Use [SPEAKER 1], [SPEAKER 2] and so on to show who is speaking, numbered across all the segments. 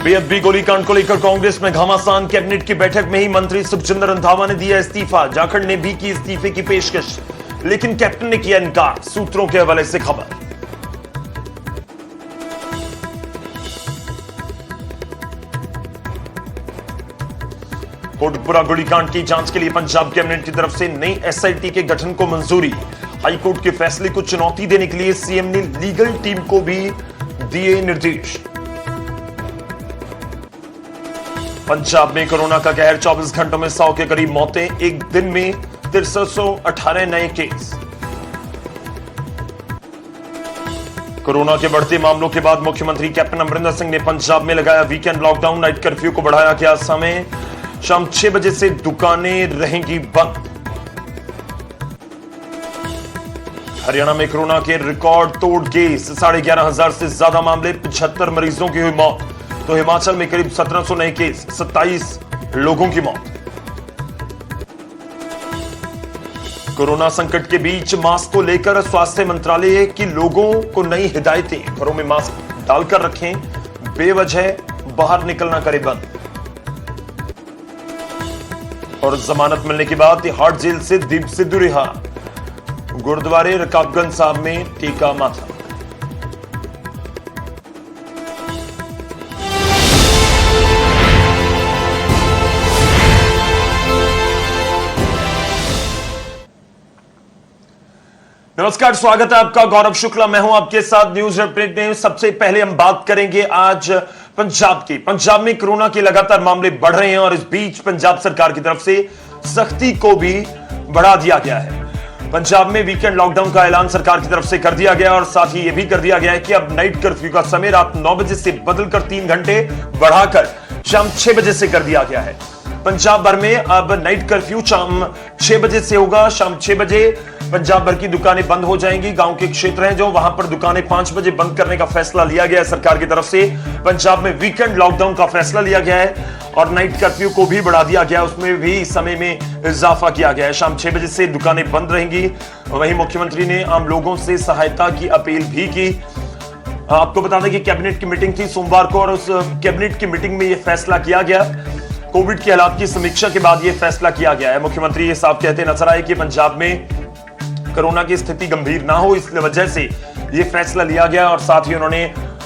[SPEAKER 1] बेअदबी गोलीकांड को लेकर कांग्रेस में घमासान। कैबिनेट की बैठक में ही मंत्री सुखजिंदर रंधावा ने दिया इस्तीफा। जाखड़ ने भी की इस्तीफे की पेशकश, लेकिन कैप्टन ने किया इनकार। सूत्रों के हवाले से खबर। कोटपुरा गोलीकांड की जांच के लिए पंजाब कैबिनेट की तरफ से नई एसआईटी के गठन को मंजूरी। हाईकोर्ट के फैसले को चुनौती देने के लिए सीएम ने लीगल टीम को भी दिए निर्देश। पंजाब में कोरोना का कहर, 24 घंटों में 100 के करीब मौतें, एक दिन में 6318 नए केस। कोरोना के बढ़ते मामलों के बाद मुख्यमंत्री कैप्टन अमरिंदर सिंह ने पंजाब में लगाया वीकेंड लॉकडाउन। नाइट कर्फ्यू को बढ़ाया गया समय, शाम 6 बजे से दुकानें रहेंगी बंद। हरियाणा में कोरोना के रिकॉर्ड तोड़ केस, 11,500 से ज्यादा मामले, 75 मरीजों की हुई मौत। तो हिमाचल में करीब 1700 नए केस, 27 लोगों की मौत। कोरोना संकट के बीच मास्क को लेकर स्वास्थ्य मंत्रालय की लोगों को नई हिदायतें। घरों में मास्क डालकर रखें, बेवजह बाहर निकलना करें बंद। और जमानत मिलने के बाद तिहाड़ जेल से दीप सिद्धू रिहा। गुरुद्वारे रकाबगंज साहब में टेका माथा। नमस्कार, स्वागत है आपका। गौरव शुक्ला मैं हूं आपके साथ न्यूज अपडेट में। सबसे पहले हम बात करेंगे आज पंजाब की। पंजाब में कोरोना के लगातार मामले बढ़ रहे हैं और इस बीच पंजाब सरकार की तरफ से सख्ती को भी बढ़ा दिया गया है। पंजाब में वीकेंड लॉकडाउन का ऐलान सरकार की तरफ से कर दिया गया और साथ ही यह भी कर दिया गया है कि अब नाइट कर्फ्यू का समय रात 9 बजे से बदलकर 3 घंटे बढ़ाकर शाम 6 बजे से कर दिया गया है। पंजाब भर में अब नाइट कर्फ्यू शाम 6 बजे से होगा। शाम 6 बजे पंजाब भर की दुकानें बंद हो जाएंगी। गांव के क्षेत्र हैं जो, वहां पर दुकानें 5 बजे बंद करने का फैसला लिया गया है सरकार की तरफ से। पंजाब में वीकेंड लॉकडाउन का फैसला लिया गया है और नाइट कर्फ्यू को भी बढ़ा दिया गया, उसमें भी समय में इजाफा किया गया है। शाम 6 बजे से दुकानें बंद रहेंगी। वहीं मुख्यमंत्री ने आम लोगों से सहायता की अपील भी की। आपको बता दें कि कैबिनेट की मीटिंग थी सोमवार को और उस कैबिनेट की मीटिंग में यह फैसला किया गया। कोविड के हालात की समीक्षा के बाद यह फैसला किया गया है। मुख्यमंत्री ये साफ कहते नजर आए कि पंजाब में कोरोना की स्थिति गंभीर ना हो, इस वजह से यह फैसला लिया गया और साथ ही उन्होंने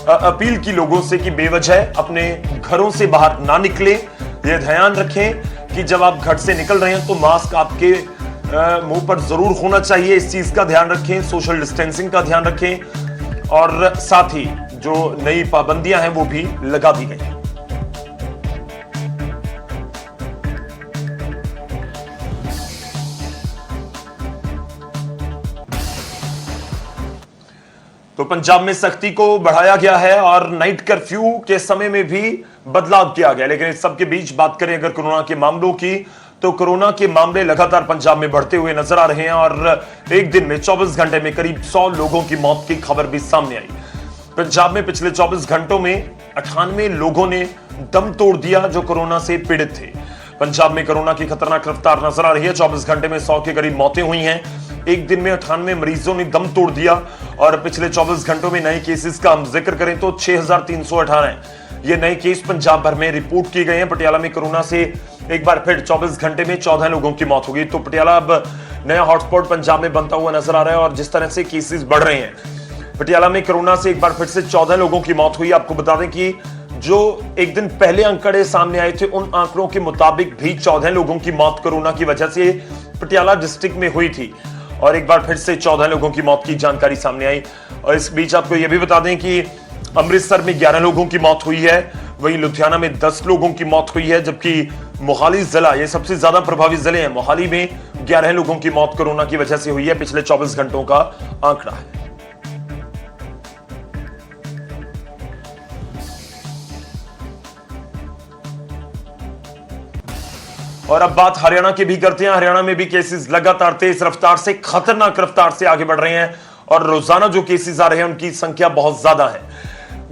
[SPEAKER 1] अपील की लोगों से कि बेवजह अपने घरों से बाहर ना निकले। यह ध्यान रखें कि जब आप घर से निकल रहे हैं तो मास्क आपके मुंह पर जरूर होना चाहिए। इस चीज का ध्यान रखें, सोशल डिस्टेंसिंग का ध्यान रखें और साथ ही जो नई पाबंदियां हैं वो भी लगा दी गई। तो पंजाब में सख्ती को बढ़ाया गया है और नाइट कर्फ्यू के समय में भी बदलाव किया गया। लेकिन इस सब के बीच बात करें अगर कोरोना के मामलों की, तो कोरोना के मामले लगातार पंजाब में बढ़ते हुए नजर आ रहे हैं और एक दिन में 24 घंटे में करीब 100 लोगों की मौत की खबर भी सामने आई। पंजाब में पिछले 24 घंटों में 98 लोगों ने दम तोड़ दिया जो कोरोना से पीड़ित थे। पंजाब में कोरोना की खतरनाक रफ्तार नजर आ रही है। 24 घंटे में 100 के करीब मौतें हुई हैं। एक दिन में 98 मरीजों ने दम तोड़ दिया और पिछले 24 घंटों में नए केसेस का हम जिक्र करें तो 6318 ये नए केस पंजाब भर में रिपोर्ट किए गए हैं। पटियाला में कोरोना से एक बार फिर 24 घंटे में 14 लोगों की मौत हो गई। तो पटियाला अब नया हॉटस्पॉट पंजाब में बनता हुआ नजर आ रहा है और जिस तरह से केसेस बढ़ रहे हैं, पटियाला में कोरोना से एक बार फिर से 14 लोगों की मौत हुई। आपको बता दें कि जो एक दिन पहले आंकड़े सामने आए थे उन आंकड़ों के मुताबिक भी 14 लोगों की मौत कोरोना की वजह से पटियाला डिस्ट्रिक्ट में हुई थी और एक बार फिर से 14 लोगों की मौत की जानकारी सामने आई। और इस बीच आपको यह भी बता दें कि अमृतसर में 11 लोगों की मौत हुई है। वहीं लुधियाना में 10 लोगों की मौत हुई है, जबकि मोहाली जिला, ये सबसे ज्यादा प्रभावित जिले हैं। मोहाली में 11 लोगों की मौत कोरोना की वजह से हुई है। पिछले 24 घंटों का आंकड़ा है। और अब बात हरियाणा की भी करते हैं। हरियाणा में भी केसेस लगातार तेज रफ्तार से, खतरनाक रफ्तार से आगे बढ़ रहे हैं और रोजाना जो केसेस आ रहे हैं उनकी संख्या बहुत ज्यादा है।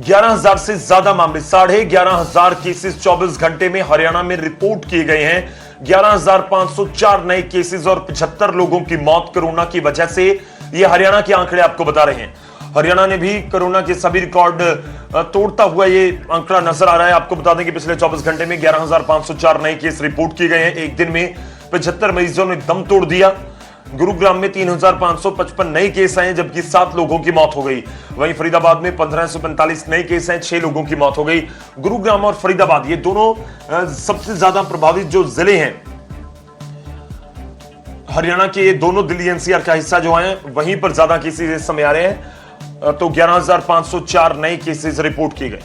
[SPEAKER 1] 11,000 से ज्यादा मामले, 11,500 केसेस 24 घंटे में हरियाणा में रिपोर्ट किए गए हैं। 11,504 नए केसेस और 75 लोगों की मौत कोरोना की वजह से, ये हरियाणा के आंकड़े आपको बता रहे हैं। हरियाणा ने भी कोरोना के सभी रिकॉर्ड तोड़ता हुआ ये आंकड़ा नजर आ रहा है। आपको बता दें कि पिछले 24 घंटे में 11,504 नए केस रिपोर्ट किए गए हैं। एक दिन में 75 मरीजों ने दम तोड़ दिया। गुरुग्राम में 3,555 नए केस आए, जबकि 7 लोगों की मौत हो गई। वहीं फरीदाबाद में 1545 नए केस हैं, 6 लोगों की मौत हो गई। गुरुग्राम और फरीदाबाद ये दोनों सबसे ज्यादा प्रभावित जो जिले हैं हरियाणा के, ये दोनों दिल्ली एनसीआर का हिस्सा जो है, वहीं पर ज्यादा केसेस इस समय आ रहे हैं। तो 11,504 नए केसेस रिपोर्ट किए गए।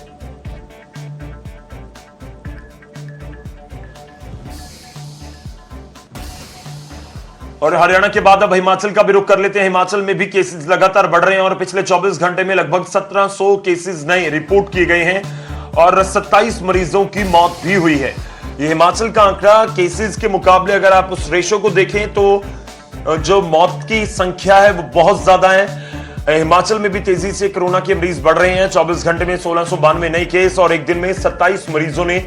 [SPEAKER 1] और हरियाणा के बाद अब हिमाचल का भी रुख कर लेते हैं। हिमाचल में भी केसेस लगातार बढ़ रहे हैं और पिछले 24 घंटे में लगभग 1700 केसेस नए रिपोर्ट किए गए हैं और 27 मरीजों की मौत भी हुई है। ये हिमाचल का आंकड़ा केसेस के मुकाबले अगर आप उस रेशो को देखें तो जो मौत की संख्या है वो बहुत ज्यादा है। हिमाचल में भी तेजी से कोरोना के मरीज बढ़ रहे हैं। 24 घंटे में 1692 नए केस और एक दिन में 27 मरीजों ने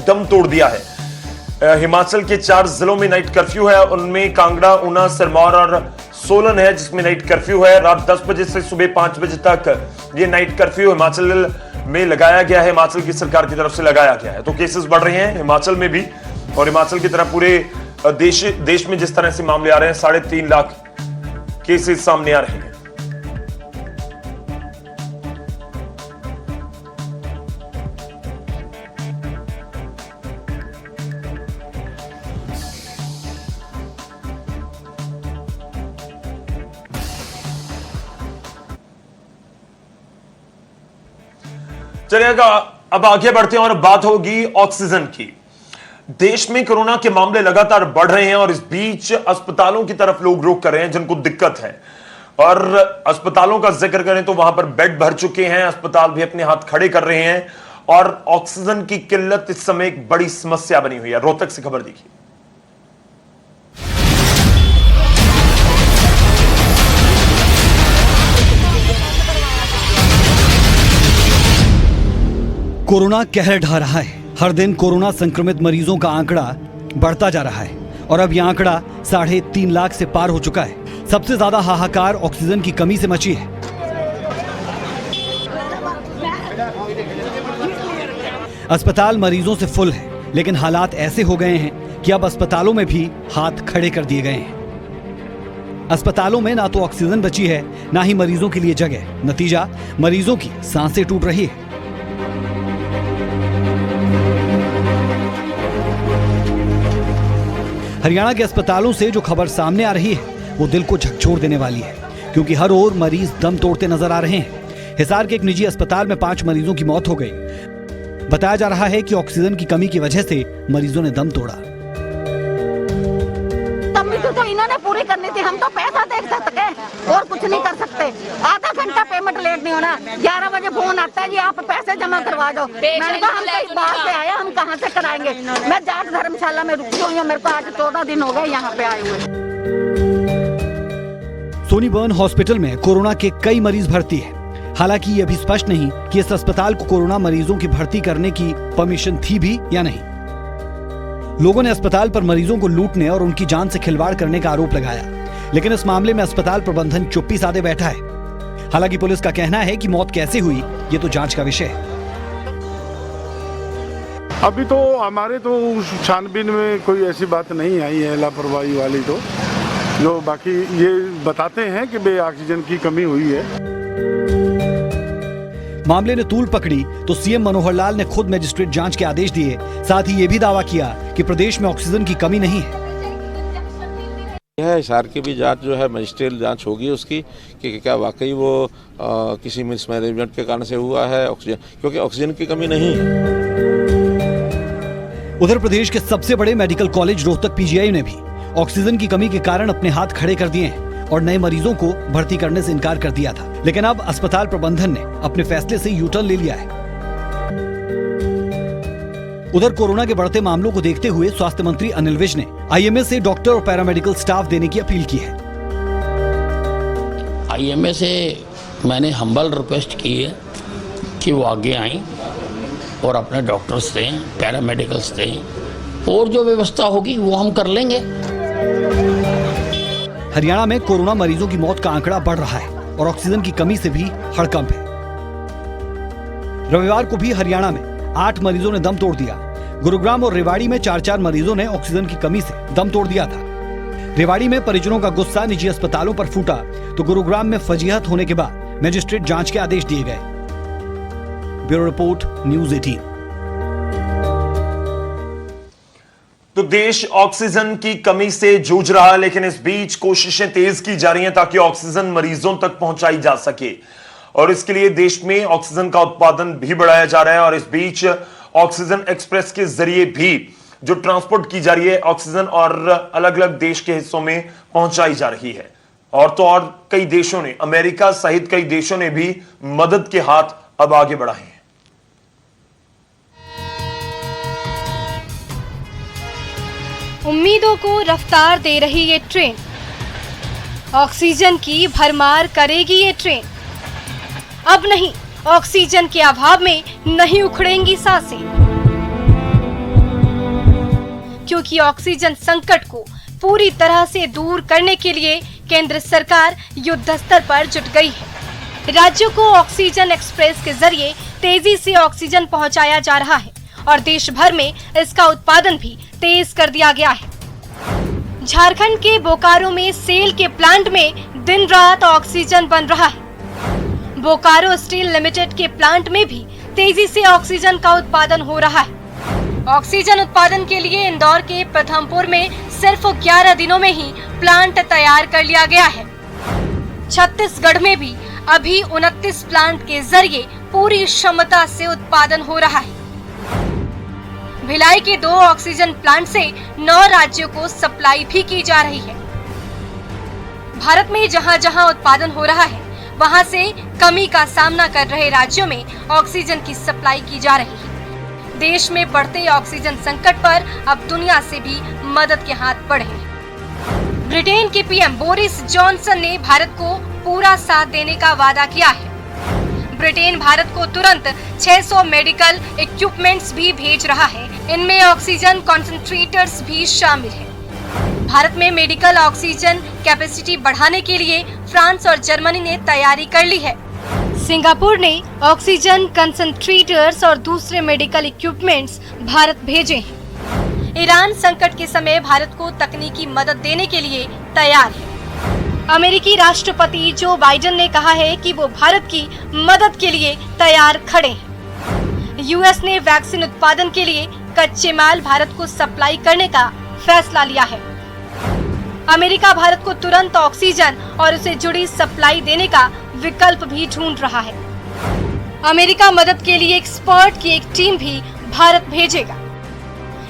[SPEAKER 1] दम तोड़ दिया है। हिमाचल के 4 जिलों में नाइट कर्फ्यू है। उनमें कांगड़ा, ऊना, सिरमौर और सोलन है जिसमें नाइट कर्फ्यू है। रात 10 बजे से सुबह 5 बजे तक ये नाइट कर्फ्यू हिमाचल में लगाया गया है, हिमाचल की सरकार की तरफ से लगाया गया है। तो केसेस बढ़ रहे हैं हिमाचल में भी, और हिमाचल की तरह पूरे देश में जिस तरह से मामले आ रहे हैं, 3.5 लाख केसेस सामने आ रहे हैं। चलिएगा अब आगे बढ़ते हैं और बात होगी ऑक्सीजन की। देश में कोरोना के मामले लगातार बढ़ रहे हैं और इस बीच अस्पतालों की तरफ लोग रुख कर रहे हैं जिनको दिक्कत है। और अस्पतालों का जिक्र करें तो वहां पर बेड भर चुके हैं, अस्पताल भी अपने हाथ खड़े कर रहे हैं और ऑक्सीजन की किल्लत इस समय एक बड़ी समस्या बनी हुई है। रोहतक से खबर देखिए।
[SPEAKER 2] कोरोना कहर ढा रहा है। हर दिन कोरोना संक्रमित मरीजों का आंकड़ा बढ़ता जा रहा है और अब यह आंकड़ा 3.5 लाख से पार हो चुका है। सबसे ज्यादा हाहाकार ऑक्सीजन की कमी से मची है। अस्पताल मरीजों से फुल है, लेकिन हालात ऐसे हो गए हैं कि अब अस्पतालों में भी हाथ खड़े कर दिए गए हैं। अस्पतालों में ना तो ऑक्सीजन बची है, ना ही मरीजों के लिए जगह। नतीजा, मरीजों की सांसें टूट रही है। हरियाणा के अस्पतालों से जो खबर सामने आ रही है वो दिल को झकझोर देने वाली है, क्योंकि हर ओर मरीज दम तोड़ते नजर आ रहे हैं। हिसार के एक निजी अस्पताल में 5 मरीजों की मौत हो गई। बताया जा रहा है कि ऑक्सीजन की कमी की वजह से मरीजों ने दम तोड़ा।
[SPEAKER 3] तो इन्होंने पूरी करनी थी, हम तो पैसा दे सकते और कुछ नहीं कर सकते। आधा घंटा पेमेंट लेट नहीं होना। 11 बजे फोन आता है जी आप पैसे जमा करवा दो। मैंने कहा हम कहीं बाहर से आए, हम कहाँ से कराएंगे। मैं जाट धर्मशाला में रुकी हुई हूँ, मेरे को आज 14 दिन हो गए यहाँ पे आए हुए।
[SPEAKER 2] सोनीबर्न हॉस्पिटल में कोरोना के कई मरीज भर्ती है। हालांकि ये अभी स्पष्ट नहीं कि इस अस्पताल को कोरोना मरीजों की भर्ती करने की परमिशन थी भी या नहीं। लोगों ने अस्पताल पर मरीजों को लूटने और उनकी जान से खिलवाड़ करने का आरोप लगाया, लेकिन इस मामले में अस्पताल प्रबंधन चुप्पी साधे बैठा है। हालांकि पुलिस का कहना है कि मौत कैसे हुई ये तो जांच का विषय है।
[SPEAKER 4] अभी तो हमारे तो छानबीन में कोई ऐसी बात नहीं आई है लापरवाही वाली, तो जो बाकी ये बताते हैं कि बे ऑक्सीजन की कमी हुई है।
[SPEAKER 2] मामले ने तूल पकड़ी तो सीएम मनोहर लाल ने खुद मजिस्ट्रेट जांच के आदेश दिए। साथ ही ये भी दावा किया कि प्रदेश में ऑक्सीजन की कमी नहीं है।
[SPEAKER 5] यह हिसार की भी जांच जो है मजिस्ट्रेट जांच होगी उसकी कि क्या वाकई वो किसी मिसमैनेजमेंट के कारण से हुआ है ऑक्सीजन, क्योंकि ऑक्सीजन की कमी नहीं है।
[SPEAKER 2] उधर प्रदेश के सबसे बड़े मेडिकल कॉलेज रोहतक पीजीआई ने भी ऑक्सीजन की कमी के कारण अपने हाथ खड़े कर दिए हैं और नए मरीजों को भर्ती करने से इनकार कर दिया था। लेकिन अब अस्पताल प्रबंधन ने अपने फैसले से यू टर्न ले लिया है। उधर कोरोना के बढ़ते मामलों को देखते हुए स्वास्थ्य मंत्री अनिल विज ने आईएमए से डॉक्टर और पैरामेडिकल स्टाफ देने की अपील की है।
[SPEAKER 6] आईएमए से मैंने हम्बल रिक्वेस्ट की है कि वो आगे आएं और अपने डॉक्टर्स दें, पैरामेडिकल्स दें, और जो व्यवस्था होगी वो हम कर लेंगे।
[SPEAKER 2] हरियाणा में कोरोना मरीजों की मौत का आंकड़ा बढ़ रहा है। और ऑक्सीजन की कमी से भी हड़कंप है। रविवार को भी हरियाणा में 8 मरीजों ने दम तोड़ दिया। गुरुग्राम और रेवाड़ी में 4-4 मरीजों ने ऑक्सीजन की कमी से दम तोड़ दिया था। रेवाड़ी में परिजनों का गुस्सा निजी अस्पतालों पर फूटा तो गुरुग्राम में फजीहत होने के बाद मजिस्ट्रेट जांच के आदेश दिए गए। Bureau report, news 18।
[SPEAKER 1] तो देश ऑक्सीजन की कमी से जूझ रहा है, लेकिन इस बीच कोशिशें तेज की जा रही हैं ताकि ऑक्सीजन मरीजों तक पहुंचाई जा सके और इसके लिए देश में ऑक्सीजन का उत्पादन भी बढ़ाया जा रहा है। और इस बीच ऑक्सीजन एक्सप्रेस के जरिए भी जो ट्रांसपोर्ट की जा रही है ऑक्सीजन और अलग अलग देश के हिस्सों में पहुंचाई जा रही है। और तो और कई देशों ने, अमेरिका सहित कई देशों ने भी मदद के हाथ अब आगे बढ़ाए हैं।
[SPEAKER 7] उम्मीदों को रफ्तार दे रही ये ट्रेन, ऑक्सीजन की भरमार करेगी ये ट्रेन। अब नहीं, ऑक्सीजन के अभाव में नहीं उखड़ेंगी सांसें, क्योंकि ऑक्सीजन संकट को पूरी तरह से दूर करने के लिए केंद्र सरकार युद्ध स्तर पर जुट गई है। राज्यों को ऑक्सीजन एक्सप्रेस के जरिए तेजी से ऑक्सीजन पहुंचाया जा रहा है और देश भर में इसका उत्पादन भी तेज कर दिया गया है। झारखंड के बोकारो में सेल के प्लांट में दिन रात ऑक्सीजन बन रहा है। बोकारो स्टील लिमिटेड के प्लांट में भी तेजी से ऑक्सीजन का उत्पादन हो रहा है। ऑक्सीजन उत्पादन के लिए इंदौर के प्रथमपुर में सिर्फ 11 दिनों में ही प्लांट तैयार कर लिया गया है। छत्तीसगढ़ में भी अभी 29 प्लांट के जरिए पूरी क्षमता से उत्पादन हो रहा है। भिलाई के 2 ऑक्सीजन प्लांट से 9 राज्यों को सप्लाई भी की जा रही है। भारत में जहां जहां उत्पादन हो रहा है वहां से कमी का सामना कर रहे राज्यों में ऑक्सीजन की सप्लाई की जा रही है। देश में बढ़ते ऑक्सीजन संकट पर अब दुनिया से भी मदद के हाथ बढ़े हैं। ब्रिटेन के पीएम बोरिस जॉनसन ने भारत को पूरा साथ देने का वादा किया है। ब्रिटेन भारत को तुरंत 600 मेडिकल इक्विपमेंट्स भी भेज रहा है। इनमें ऑक्सीजन कॉन्सेंट्रेटर्स भी शामिल है। भारत में मेडिकल ऑक्सीजन कैपेसिटी बढ़ाने के लिए फ्रांस और जर्मनी ने तैयारी कर ली है। सिंगापुर ने ऑक्सीजन कंसंट्रेटर्स और दूसरे मेडिकल इक्विपमेंट्स भारत भेजे हैं। ईरान संकट के समय भारत को तकनीकी मदद देने के लिए तैयार है। अमेरिकी राष्ट्रपति जो बाइडेन ने कहा है कि वो भारत की मदद के लिए तैयार खड़े हैं। यूएस ने वैक्सीन उत्पादन के लिए कच्चे माल भारत को सप्लाई करने का फैसला लिया है। अमेरिका भारत को तुरंत ऑक्सीजन और उसे जुड़ी सप्लाई देने का विकल्प भी ढूंढ रहा है। अमेरिका मदद के लिए एक्सपर्ट की एक टीम भी भारत भेजेगा।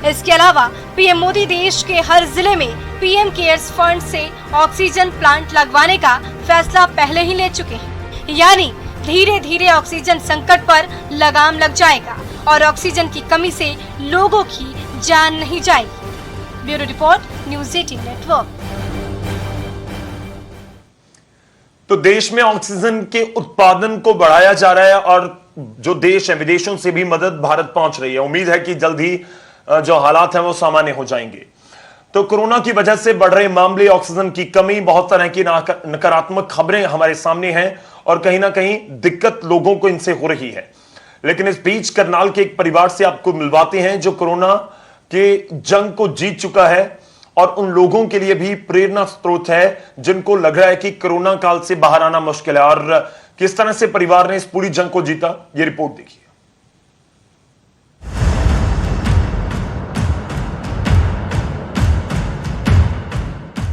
[SPEAKER 7] इसके अलावा पीएम मोदी देश के हर जिले में पीएम केयर्स फंड से ऑक्सीजन प्लांट लगवाने का फैसला पहले ही ले चुके हैं। यानी धीरे धीरे ऑक्सीजन संकट पर लगाम लग जाएगा और ऑक्सीजन की कमी से लोगों की जान नहीं जाएगी। Bureau report, news 18 network.
[SPEAKER 1] तो देश में ऑक्सीजन के उत्पादन को बढ़ाया जा रहा है और जो देश है विदेशों से भी मदद भारत पहुंच रही है। उम्मीद है कि जल्द ही जो हालात हैं वो सामान्य हो जाएंगे। तो कोरोना की वजह से बढ़ रहे मामले, ऑक्सीजन की कमी, बहुत तरह की नकारात्मक खबरें हमारे सामने हैं और कहीं ना कहीं दिक्कत लोगों को इनसे हो रही है। लेकिन इस बीच करनाल के एक परिवार से आपको मिलवाते हैं जो कोरोना के जंग को जीत चुका है और उन लोगों के लिए भी प्रेरणा स्रोत है जिनको लग रहा है कि कोरोना काल से बाहर आना मुश्किल है। और किस तरह से परिवार ने इस पूरी जंग को जीता, ये रिपोर्ट देखिए।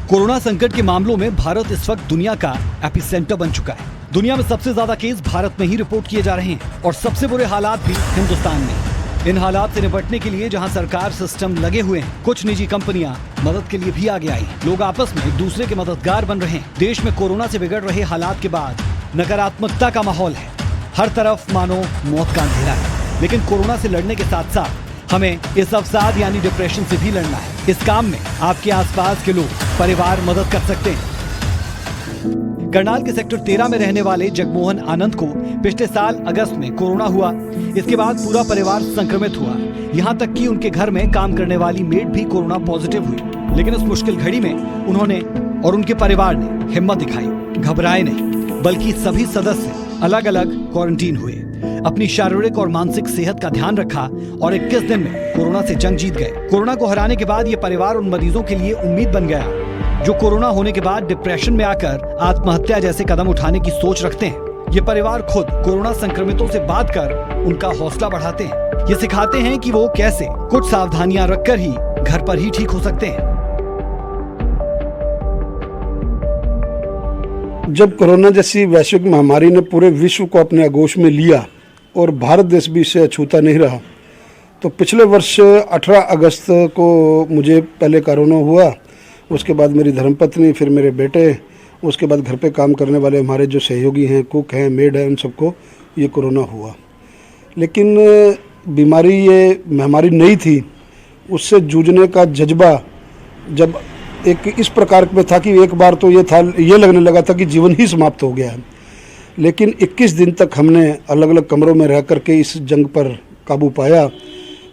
[SPEAKER 2] कोरोना संकट के मामलों में भारत इस वक्त दुनिया का एपिसेंटर बन चुका है। दुनिया में सबसे ज्यादा केस भारत में ही रिपोर्ट किए जा रहे हैं और सबसे बुरे हालात भी हिंदुस्तान में। इन हालात से निपटने के लिए जहां सरकार सिस्टम लगे हुए हैं, कुछ निजी कंपनियां मदद के लिए भी आगे आई हैं। लोग आपस में एक दूसरे के मददगार बन रहे हैं। देश में कोरोना से बिगड़ रहे हालात के बाद नकारात्मकता का माहौल है। हर तरफ मानो मौत का अंधेरा है। लेकिन कोरोना से लड़ने के साथ साथ हमें इस अवसाद यानी डिप्रेशन से भी लड़ना है। इस काम में आपके आसपास के लोग, परिवार मदद कर सकते हैं। करनाल के सेक्टर 13 में रहने वाले जगमोहन आनंद को पिछले साल अगस्त में कोरोना हुआ। इसके बाद पूरा परिवार संक्रमित हुआ। यहाँ तक कि उनके घर में काम करने वाली मेड भी कोरोना पॉजिटिव हुई। लेकिन उस मुश्किल घड़ी में उन्होंने और उनके परिवार ने हिम्मत दिखाई, घबराए नहीं बल्कि सभी सदस्य अलग अलग क्वारंटीन हुए, अपनी शारीरिक और मानसिक सेहत का ध्यान रखा और 21 दिन में कोरोना से जंग जीत गए। कोरोना को हराने के बाद ये परिवार उन मरीजों के लिए उम्मीद बन गया जो कोरोना होने के बाद डिप्रेशन में आकर आत्महत्या जैसे कदम उठाने की सोच रखते हैं। ये परिवार खुद कोरोना संक्रमितों से बात कर उनका हौसला बढ़ाते हैं। ये सिखाते हैं कि वो कैसे कुछ सावधानियां रखकर ही घर पर ही ठीक हो सकते हैं।
[SPEAKER 8] जब कोरोना जैसी वैश्विक महामारी ने पूरे विश्व को अपने आगोश में लिया और भारत देश भी इससे अछूता नहीं रहा, तो पिछले वर्ष 18 अगस्त को मुझे पहले कोरोना हुआ, उसके बाद मेरी धर्मपत्नी, फिर मेरे बेटे, उसके बाद घर पे काम करने वाले हमारे जो सहयोगी हैं, कुक हैं, मेड हैं, उन सबको ये कोरोना हुआ। लेकिन बीमारी ये महामारी नहीं थी, उससे जूझने का जज्बा जब एक इस प्रकार में था कि एक बार तो ये लगने लगा था कि जीवन ही समाप्त हो गया है। लेकिन 21 दिन तक हमने अलग अलग कमरों में रह करके इस जंग पर काबू पाया।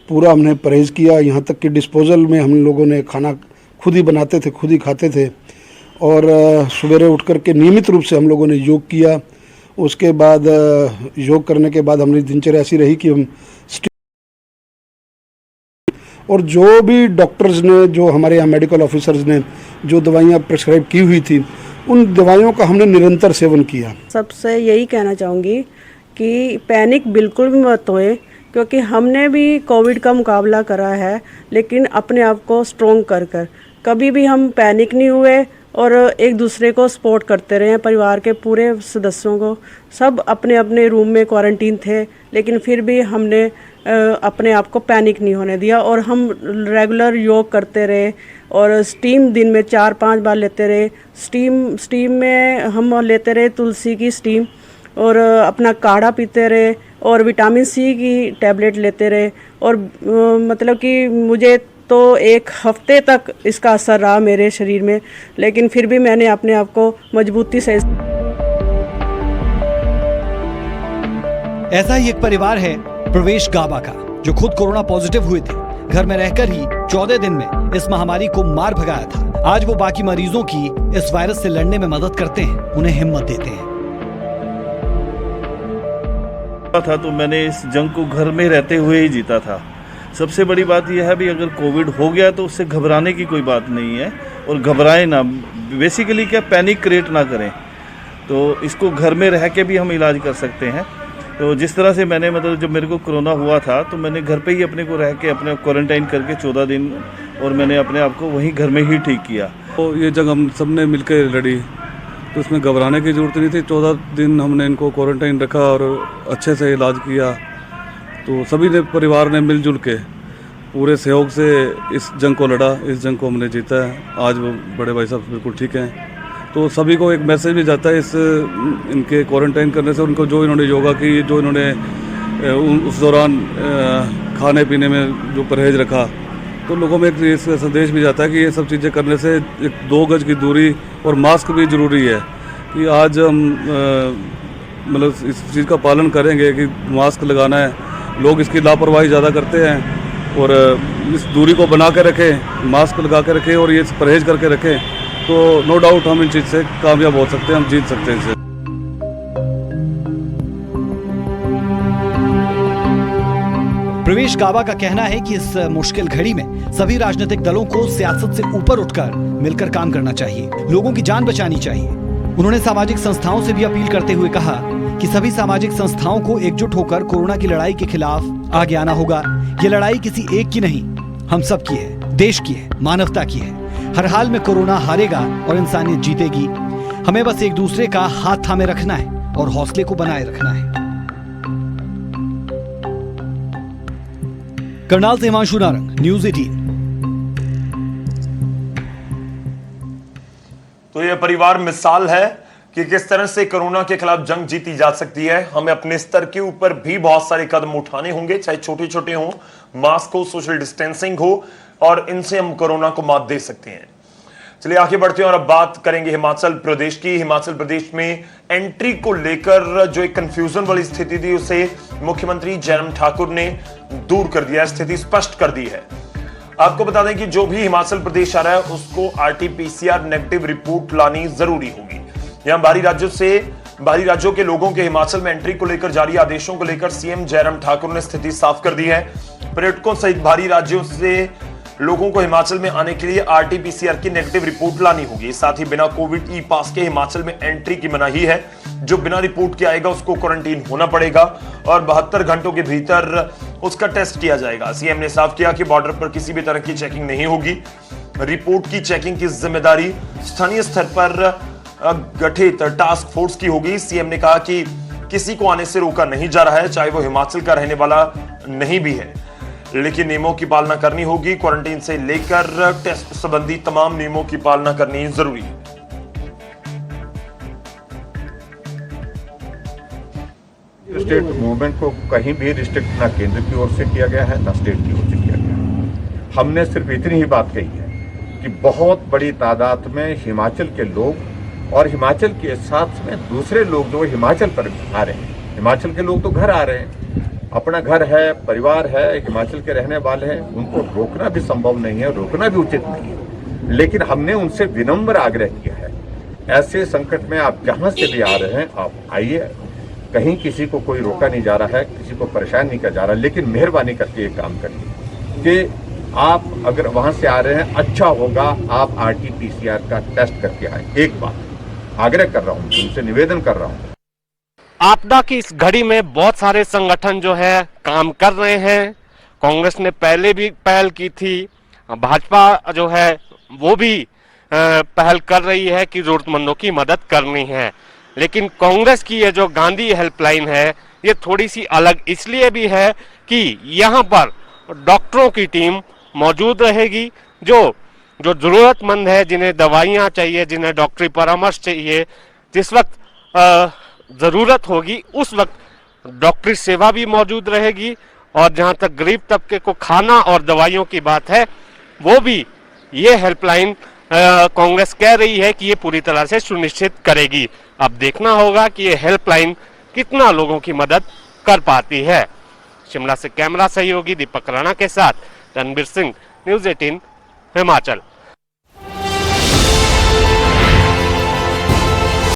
[SPEAKER 8] पूरा हमने परहेज़ किया, यहाँ तक कि डिस्पोजल में हम लोगों ने खाना खुद ही बनाते थे, खुद ही खाते थे। और सवेरे उठ कर के नियमित रूप से हम लोगों ने योग किया। उसके बाद योग करने के बाद हमारी दिनचर्या ऐसी रही कि हम और जो भी डॉक्टर्स ने, जो हमारे यहाँ मेडिकल ऑफिसर्स ने जो दवाइयाँ प्रिस्क्राइब की हुई थी, उन दवाइयों का हमने निरंतर सेवन किया।
[SPEAKER 9] सबसे यही कहना चाहूँगी कि पैनिक बिल्कुल भी मत होए, क्योंकि हमने भी कोविड का मुकाबला करा है, लेकिन अपने आप को स्ट्रॉन्ग कर कभी भी हम पैनिक नहीं हुए और एक दूसरे को सपोर्ट करते रहे। परिवार के पूरे सदस्यों को, सब अपने अपने रूम में क्वारंटीन थे, लेकिन फिर भी हमने अपने आप को पैनिक नहीं होने दिया और हम रेगुलर योग करते रहे और स्टीम दिन में 4-5 बार लेते रहे। स्टीम में हम लेते रहे तुलसी की स्टीम और अपना काढ़ा पीते रहे और विटामिन सी की टैबलेट लेते रहे। और मतलब कि मुझे तो 1 हफ्ते तक इसका असर रहा मेरे शरीर में, लेकिन फिर भी मैंने अपने आप को मजबूती से।
[SPEAKER 2] ऐसा ही एक परिवार है प्रवेश गाबा का, जो खुद कोरोना पॉजिटिव हुए थे। घर में रहकर ही 14 दिन में इस महामारी को मार भगाया था। आज वो बाकी मरीजों की इस वायरस से लड़ने में मदद करते हैं, उन्हें हिम्मत देते हैं।
[SPEAKER 10] था तो मैंने इस जंग को घर में रहते हुए ही जीता था। सबसे बड़ी बात यह है भी अगर कोविड हो गया तो उससे घबराने की कोई बात नहीं है और घबराएं ना। बेसिकली क्या, पैनिक क्रिएट ना करें। तो इसको घर में रह के भी हम इलाज कर सकते हैं। तो जिस तरह से मैंने मतलब जब मेरे को कोरोना हुआ था तो मैंने घर पे ही अपने को रह के अपने क्वारंटाइन करके 14 दिन और मैंने अपने आप को वहीं घर में ही ठीक किया।
[SPEAKER 11] तो ये जंग हम सब ने मिलकर लड़ी, तो उसमें घबराने की ज़रूरत नहीं थी। 14 दिन हमने इनको क्वारंटाइन रखा और अच्छे से इलाज किया। तो सभी ने, परिवार ने मिलजुल के पूरे सहयोग से इस जंग को लड़ा, इस जंग को हमने जीता है। आज वो बड़े भाई साहब बिल्कुल ठीक हैं। तो सभी को एक मैसेज भी जाता है इस इनके क्वारंटाइन करने से, उनको जो इन्होंने योगा की, जो इन्होंने उस दौरान खाने पीने में जो परहेज रखा, तो लोगों में एक संदेश भी जाता है कि ये सब चीज़ें करने से 2 गज की दूरी और मास्क भी ज़रूरी है। कि आज हम मतलब इस चीज़ का पालन करेंगे कि मास्क लगाना है। लोग इसकी लापरवाही ज़्यादा करते हैं और इस दूरी को बना के रखें, मास्क लगा के रखें और ये परहेज करके रखें, तो नो डाउट हम इन चीज़ से कामयाब हो सकते हैं, हम जीत सकते हैं इसे।
[SPEAKER 2] प्रवेश गाबा का कहना है कि इस मुश्किल घड़ी में सभी राजनीतिक दलों को सियासत से ऊपर उठकर मिलकर काम करना चाहिए, लोगों की जान बचानी चाहिए। उन्होंने सामाजिक संस्थाओं से भी अपील करते हुए कहा कि सभी सामाजिक संस्थाओं को एकजुट होकर कोरोना की लड़ाई के खिलाफ आगे आना होगा। ये लड़ाई किसी एक की नहीं, हम सब की है, देश की है, मानवता की है। हर हाल में कोरोना हारेगा और इंसानियत जीतेगी। हमें बस एक दूसरे का हाथ थामे रखना है और हौसले को बनाए रखना है। करनाल से हिमांशु नारंग, न्यूज़ 18।
[SPEAKER 1] तो यह परिवार मिसाल है कि किस तरह से कोरोना के खिलाफ जंग जीती जा सकती है। हमें अपने स्तर के ऊपर भी बहुत सारे कदम उठाने होंगे, चाहे छोटे छोटे हों, मास्क हो, सोशल डिस्टेंसिंग हो, और इनसे हम कोरोना को मात दे सकते हैं। चलिए आगे बढ़ते हैं और अब बात करेंगे हिमाचल प्रदेश की। हिमाचल प्रदेश में एंट्री को लेकर जो एक कंफ्यूजन वाली स्थिति थी, उसे मुख्यमंत्री जयराम ठाकुर ने दूर कर दिया, स्थिति स्पष्ट कर दी है। आपको बता दें कि जो भी हिमाचल प्रदेश आ रहा है उसको RT-PCR नेगेटिव रिपोर्ट लानी जरूरी होगी। यहां बाहरी राज्यों से बाहरी राज्यों के लोगों के हिमाचल में एंट्री को लेकर जारी आदेशों को लेकर सीएम जयराम ठाकुर ने स्थिति साफ कर दी है। पर्यटकों सहित बाहरी राज्यों से लोगों को हिमाचल में आने के लिए आरटी-पीसीआर की नेगेटिव रिपोर्ट लानी होगी। साथ ही बिना कोविड ई पास के हिमाचल में एंट्री की मनाही है। जो बिना रिपोर्ट के आएगा उसको क्वारंटीन होना पड़ेगा और 72 घंटों के भीतर उसका टेस्ट किया जाएगा। सीएम ने साफ किया कि बॉर्डर पर किसी भी तरह की चेकिंग नहीं होगी। रिपोर्ट की चेकिंग की जिम्मेदारी स्थानीय स्तर पर गठित टास्क फोर्स की होगी। सीएम ने कहा कि किसी को आने से रोका नहीं जा रहा है, चाहे वो हिमाचल का रहने वाला नहीं भी है, लेकिन नियमों की पालना करनी होगी। क्वारंटीन से लेकर टेस्ट संबंधी तमाम नियमों की पालना करनी जरूरी है।
[SPEAKER 12] स्टेट मूवमेंट को कहीं भी रिस्ट्रिक्ट ना केंद्र की ओर से किया गया है ना स्टेट की ओर से किया गया है। हमने सिर्फ इतनी ही बात कही है कि बहुत बड़ी तादाद में हिमाचल के लोग और हिमाचल के साथ में दूसरे लोग जो हिमाचल पर आ रहे हैं, हिमाचल के लोग तो घर आ रहे हैं, अपना घर है, परिवार है, हिमाचल के रहने वाले हैं, उनको रोकना भी संभव नहीं है, रोकना भी उचित नहीं है। लेकिन हमने उनसे विनम्र आग्रह किया है, ऐसे संकट में आप जहां से भी आ रहे हैं आप आइए, कहीं किसी को कोई रोका नहीं जा रहा है, किसी को परेशान नहीं किया जा रहा, लेकिन मेहरबानी करके ये काम करिए कि आप अगर वहां से आ रहे हैं अच्छा होगा आप आरटी-पीसीआर का टेस्ट करके आए। एक बात आग्रह कर रहा हूं, उनसे निवेदन कर रहा हूं।
[SPEAKER 13] आपदा की इस घड़ी में बहुत सारे संगठन जो है काम कर रहे हैं। कांग्रेस ने पहले भी पहल की थी, भाजपा जो है वो भी पहल कर रही है कि जरूरतमंदों की मदद करनी है। लेकिन कांग्रेस की ये जो गांधी हेल्पलाइन है ये थोड़ी सी अलग इसलिए भी है कि यहाँ पर डॉक्टरों की टीम मौजूद रहेगी। जो जरूरतमंद है, जिन्हें दवाइयाँ चाहिए, जिन्हें डॉक्टरी परामर्श चाहिए, जिस वक्त जरूरत होगी उस वक्त डॉक्टरी सेवा भी मौजूद रहेगी। और जहां तक गरीब तबके को खाना और दवाइयों की बात है वो भी ये हेल्पलाइन कांग्रेस कह रही है कि ये पूरी तरह से सुनिश्चित करेगी। अब देखना होगा कि ये हेल्पलाइन कितना लोगों की मदद कर पाती है। शिमला से कैमरा सहयोगी दीपक राणा के साथ रणबीर सिंह, न्यूज़ 18 हिमाचल।